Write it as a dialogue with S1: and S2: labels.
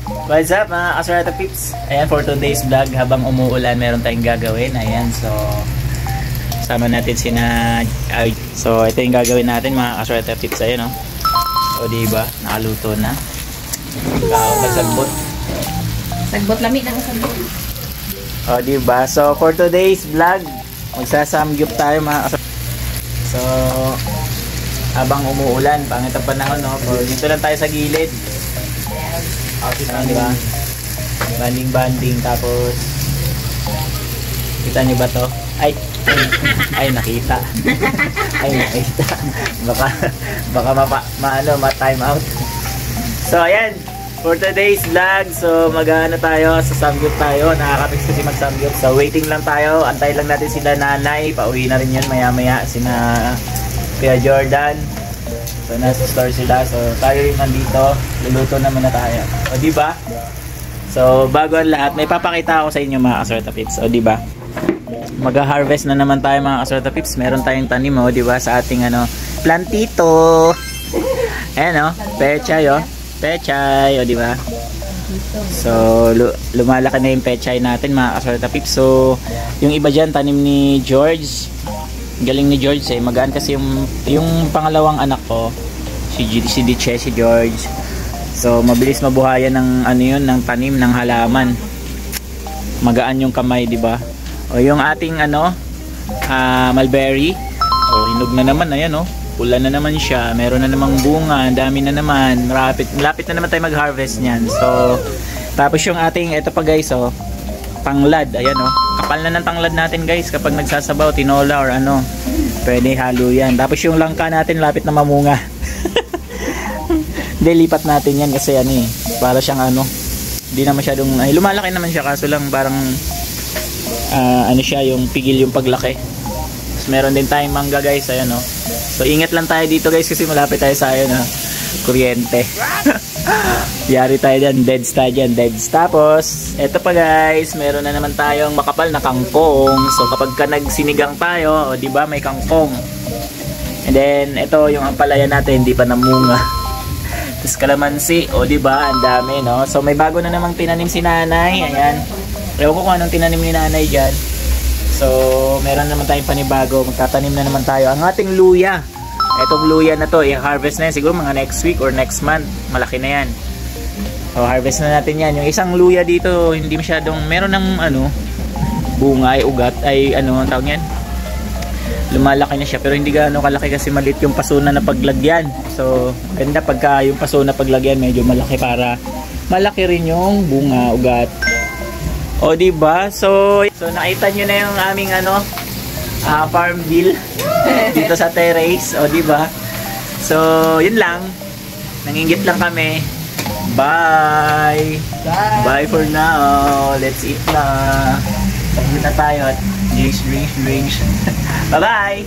S1: What's up mga Kasurata Pips? Ayan, for today's vlog, habang umuulan, meron tayong gagawin. Ayan, so sama natin sina so ito yung gagawin natin mga Kasurata Pips. Ayan o. O diba, nakaluto na. Sagbot.
S2: Sagbot lamig na sagbot.
S1: O diba, so for today's vlog, magsasamgyup tayo mga Kasurata. So habang umuulan, pangit ang panahon, no? So, dito lang tayo sa gilid. Diba? Banding, tapos kita nyo ba to? Ay nakita. Baka ma-time out. So ayan, for today's vlog, so mag-ano tayo, sa samgyup tayo. Nakakapix kasi mag-samgyup. So waiting lang tayo, antay lang natin sila nanay. Pauwi na rin yun maya-maya, sina Kuya Jordan. So nasa store sila. So tayo yung nandito. Luluto naman na tayo. O diba? So bago ang lahat, may papakita ako sa inyo mga Kasurata Pips. O diba? Mag-harvest na naman tayo mga Kasurata Pips. Meron tayong tanim, o diba? Sa ating plantito. Ayan o. Pechay o. Pechay. O diba? So lumalaki na yung pechay natin mga Kasurata Pips. So yung iba dyan, tanim ni George. Galing ni George eh. Magaan kasi yung pangalawang anak ko, si Diche, si George. So mabilis mabuhayan ng ng tanim ng halaman. Magaan yung kamay, di ba? O yung ating mulberry. O hinog na naman, ayan o. Pula na naman siya. Meron na namang bunga, dami na naman. Malapit na naman tayo mag-harvest niyan. So tapos yung ating ito pa guys, tanglad, ayan o. Kapal na ng tanglad natin guys kapag nagsasabaw, tinola or pwede halo yan. Tapos yung langka natin lapit na mamunga. Hindi, lipat natin yan kasi para siyang hindi na masyadong, lumalaki naman siya kaso lang parang siya yung pigil yung paglaki. Tapos meron din tayong mangga guys, ayan o. So ingat lang tayo dito guys kasi malapit tayo sa kuryente. Yari tayo dyan, deads tayo dyan, deads. Tapos, eto pa guys, meron na naman tayong makapal na kangkong. So kapag ka nagsinigang tayo, o diba may kangkong. And then, ito yung ampalaya natin, hindi pa namunga. Tapos kalamansi, o diba, ang dami, no? So may bago na namang tinanim si nanay, ayan. Ewan ko kung anong tinanim ni nanay dyan. So, meron naman tayong panibago, magtatanim na naman tayo. Ang ating luya. Etong luya na to, i-harvest na yan siguro mga next week or next month. Malaki na yan. So harvest na natin yan. Yung isang luya dito, hindi masyadong, meron ng bunga, ay ugat, ay tawag yan? Lumalaki na siya, pero hindi gaano kalaki kasi maliit yung paso na paglagyan. So ganda pagka yung paso na paglagyan medyo malaki para malaki rin yung bunga, ugat. O diba? So nakita nyo na yung aming farm deal dito sa terrace, o diba? So yun lang, nangingit lang kami. Bye for now, let's eat na. Pagod na tayo at drinks. Bye bye.